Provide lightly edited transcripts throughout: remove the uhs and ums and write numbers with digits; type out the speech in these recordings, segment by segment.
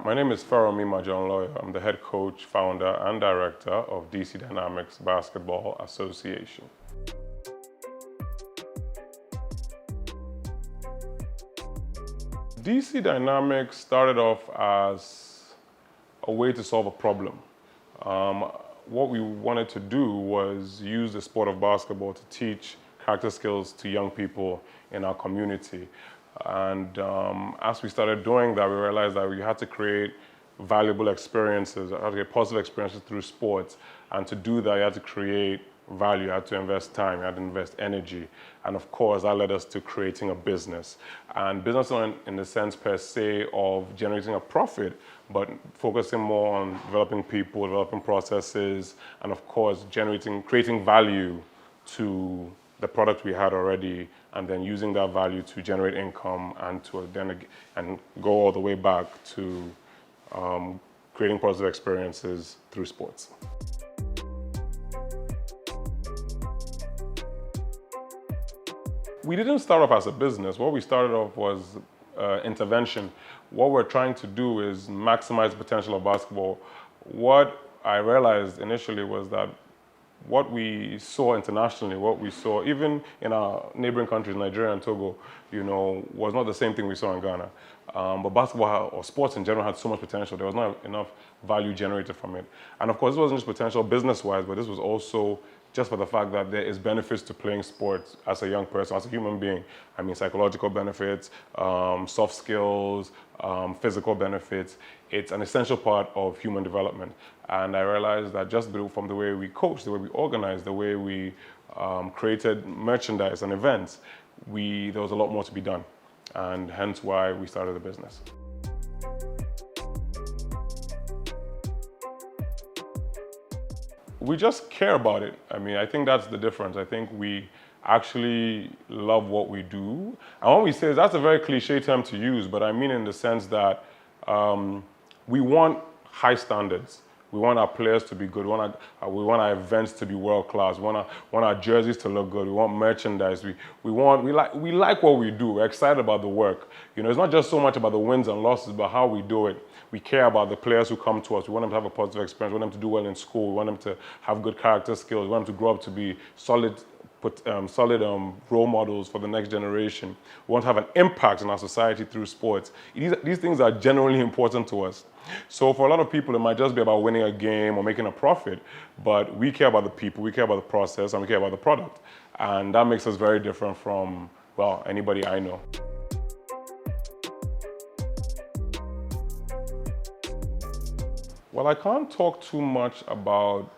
My name is Feranmi. I'm the head coach, founder, and director of DC Dynamics Basketball Association. DC Dynamics started off as a way to solve a problem. What we wanted to do was use the sport of basketball to teach character skills to young people in our community. And as we started doing that, we realized that we had to create valuable experiences, had to get positive experiences through sports. And to do that, you had to create value, you had to invest time, you had to invest energy. And of course, that led us to creating a business. And business not in the sense per se of generating a profit, but focusing more on developing people, developing processes, and of course, creating value to the product we had already, and then using that value to generate income and go all the way back to creating positive experiences through sports. We didn't start off as a business. What we started off was intervention. What we're trying to do is maximize the potential of basketball. What I realized initially was that what we saw internationally, what we saw even in our neighboring countries, Nigeria and Togo, was not the same thing we saw in Ghana. But basketball or sports in general had so much potential. There was not enough value generated from it. And of course, this wasn't just potential business-wise, but this was also just for the fact that there is benefits to playing sports as a young person, as a human being. I mean, psychological benefits, soft skills, physical benefits. It's an essential part of human development. And I realized that just from the way we coach, the way we organize, the way we created merchandise and events, there was a lot more to be done. And hence why we started the business. We just care about it. I mean, I think that's the difference. I think we actually love what we do. And when we say that's a very cliche term to use, but I mean in the sense that we want high standards. We want our players to be good. We want our events to be world class. We want our jerseys to look good. We want merchandise. We like what we do. We're excited about the work. It's not just so much about the wins and losses, but how we do it. We care about the players who come to us. We want them to have a positive experience. We want them to do well in school. We want them to have good character skills. We want them to grow up to be solid role models for the next generation. We want to have an impact on our society through sports. These things are generally important to us. So for a lot of people, it might just be about winning a game or making a profit, but we care about the people, we care about the process, and we care about the product. And that makes us very different from, well, anybody I know. Well, I can't talk too much about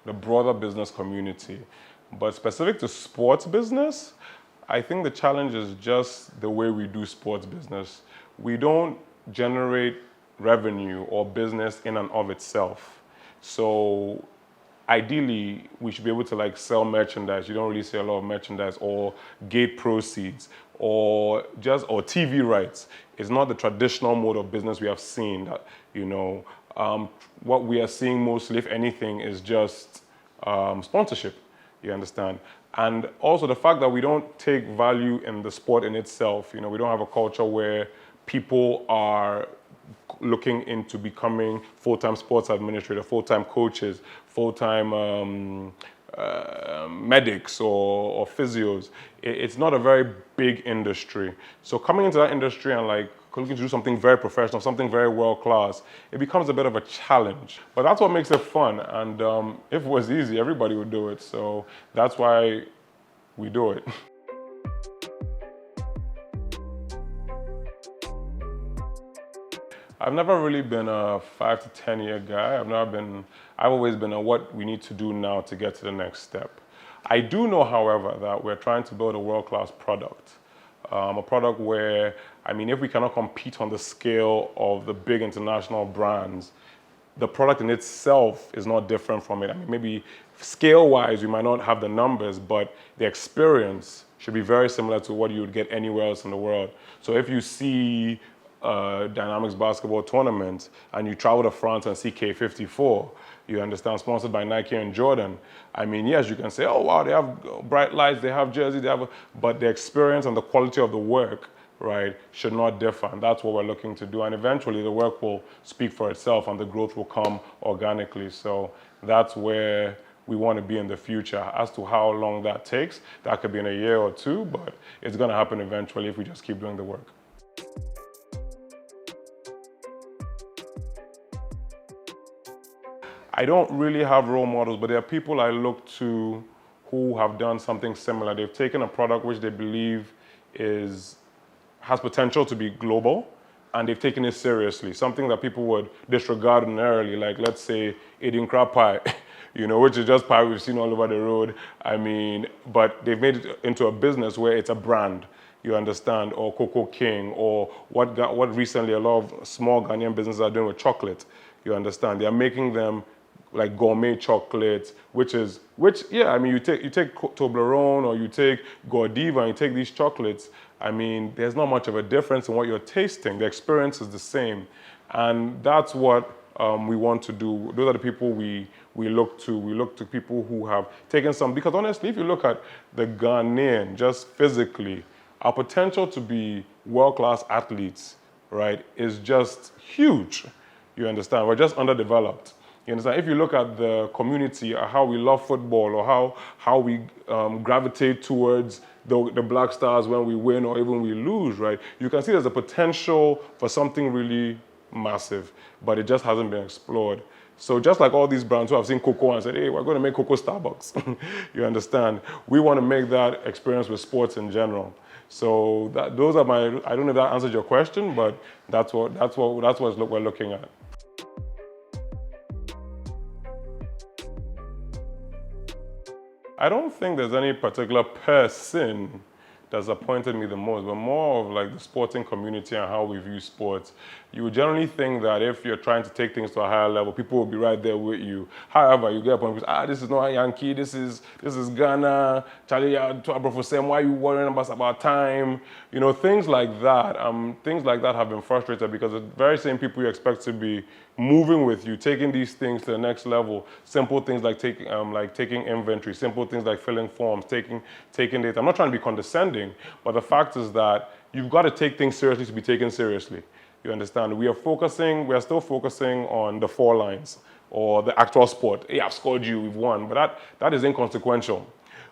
the broader business community, but specific to sports business, I think the challenge is just the way we do sports business. We don't generate revenue or business in and of itself. So ideally, we should be able to sell merchandise. You don't really see a lot of merchandise or gate proceeds or TV rights. It's not the traditional mode of business we have seen. What we are seeing mostly, if anything, is just sponsorship. You understand? And also the fact that we don't take value in the sport in itself. We don't have a culture where people are looking into becoming full-time sports administrators, full-time coaches, full-time medics or physios. It's not a very big industry. So coming into that industry and looking to do something very professional, something very world-class, it becomes a bit of a challenge. But that's what makes it fun. And if it was easy, everybody would do it. So that's why we do it. I've never really been a 5 to 10 year guy. I've always been a what we need to do now to get to the next step. I do know, however, that we're trying to build a world-class product. A product where, if we cannot compete on the scale of the big international brands, the product in itself is not different from it. Maybe scale-wise, we might not have the numbers, but the experience should be very similar to what you would get anywhere else in the world. So if you see Dynamics basketball tournament and you travel to France and see K54, you understand, sponsored by Nike and Jordan. Yes, you can say, oh wow, they have bright lights, they have jerseys, but the experience and the quality of the work right, should not differ. And that's what we're looking to do. And eventually the work will speak for itself and the growth will come organically. So that's where we want to be in the future. As to how long that takes, that could be in a year or two, but it's going to happen eventually if we just keep doing the work. I don't really have role models, but there are people I look to who have done something similar. They've taken a product which they believe has potential to be global, and they've taken it seriously. Something that people would disregard ordinarily, like let's say eating crab pie, which is just pie we've seen all over the road. I mean, but they've made it into a business where it's a brand, you understand, or Coco King, or what recently a lot of small Ghanaian businesses are doing with chocolate, you understand. They are making them like gourmet chocolates, which yeah, I mean, you take Toblerone or you take Godiva and you take these chocolates, I mean, there's not much of a difference in what you're tasting. The experience is the same. And that's what we want to do. Those are the people we look to. We look to people who have taken some, because honestly, if you look at the Ghanaian, just physically, our potential to be world-class athletes, right, is just huge. You understand? We're just underdeveloped. You understand? If you look at the community, or how we love football, or how we gravitate towards the Black Stars when we win or even we lose, right? You can see there's a potential for something really massive, but it just hasn't been explored. So just like all these brands who have seen Coco and said, hey, we're going to make Coco Starbucks, you understand? We want to make that experience with sports in general. So those are my, I don't know if that answers your question, but that's what we're looking at. I don't think there's any particular person that's appointed me the most, but more of like the sporting community and how we view sports. You would generally think that if you're trying to take things to a higher level, people will be right there with you. However, you get a point where this is not a Yankee, this is Ghana, Charlie, why are you worrying about time? Things like that. Things like that have been frustrated because the very same people you expect to be moving with you, taking these things to the next level. Simple things like taking inventory, simple things like filling forms, taking data. I'm not trying to be condescending, but the fact is that you've got to take things seriously to be taken seriously. You understand? We are still focusing on the 4 lines or the actual sport. Hey, I've scored you, we've won. But that is inconsequential.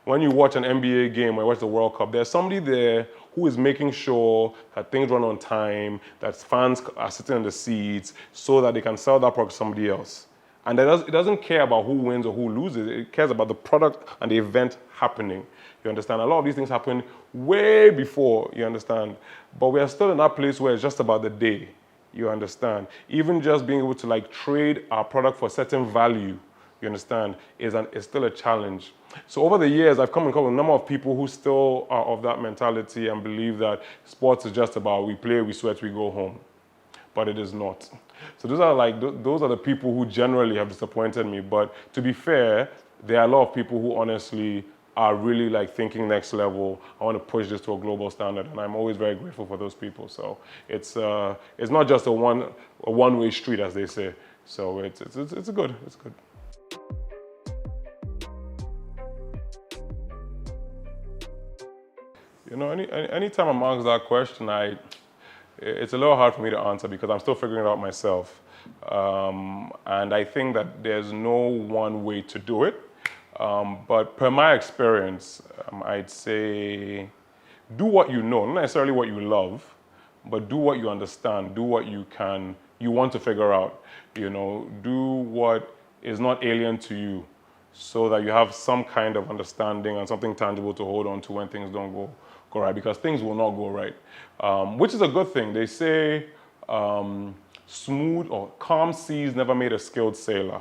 When you watch an NBA game or you watch the World Cup, there's somebody there who is making sure that things run on time, that fans are sitting in the seats so that they can sell that product to somebody else. And it doesn't care about who wins or who loses. It cares about the product and the event happening. You understand? A lot of these things happen way before, you understand? But we are still in that place where it's just about the day, you understand? Even just being able to trade our product for a certain value, you understand, is still a challenge. So over the years, I've come in contact with a number of people who still are of that mentality and believe that sports is just about we play, we sweat, we go home. But it is not. So those are the people who generally have disappointed me. But to be fair, there are a lot of people who honestly are really thinking next level. I want to push this to a global standard, and I'm always very grateful for those people. So it's not just a one-way street, as they say. So it's good. It's good. Anytime I'm asked that question, it's a little hard for me to answer because I'm still figuring it out myself. And I think that there's no one way to do it. But per my experience, I'd say do what you know, not necessarily what you love, but do what you understand, do what you want to figure out. Do what is not alien to you so that you have some kind of understanding and something tangible to hold on to when things don't go right, because things will not go right, which is a good thing. They say smooth or calm seas never made a skilled sailor.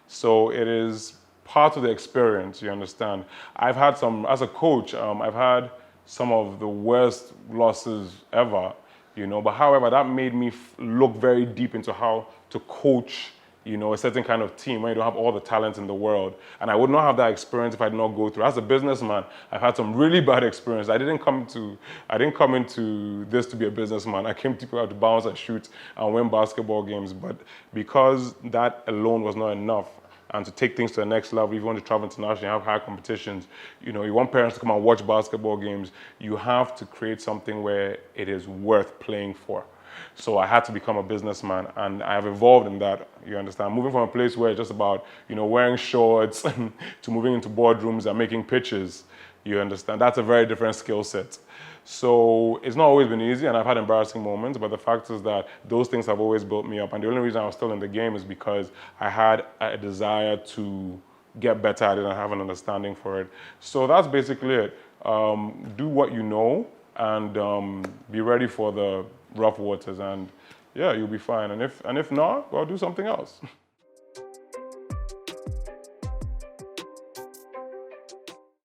So it is part of the experience, you understand. I've had as a coach, I've had some of the worst losses ever, but however, that made me look very deep into how to coach, a certain kind of team when you don't have all the talent in the world. And I would not have that experience if I did not go through. As a businessman, I've had some really bad experience. I didn't come into this to be a businessman. I came to bounce and shoot and win basketball games. But because that alone was not enough, and to take things to the next level, if you want to travel internationally, have high competitions, you know, you want parents to come and watch basketball games, you have to create something where it is worth playing for. So I had to become a businessman, and I have evolved in that, you understand? Moving from a place where it's just about, you know, wearing shorts to moving into boardrooms and making pitches, you understand? That's a very different skill set. So it's not always been easy, and I've had embarrassing moments, but the fact is that those things have always built me up. And the only reason I was still in the game is because I had a desire to get better at it and have an understanding for it. So that's basically it. Do what you know, and be ready for the rough waters, and yeah, you'll be fine. And if not, well, do something else.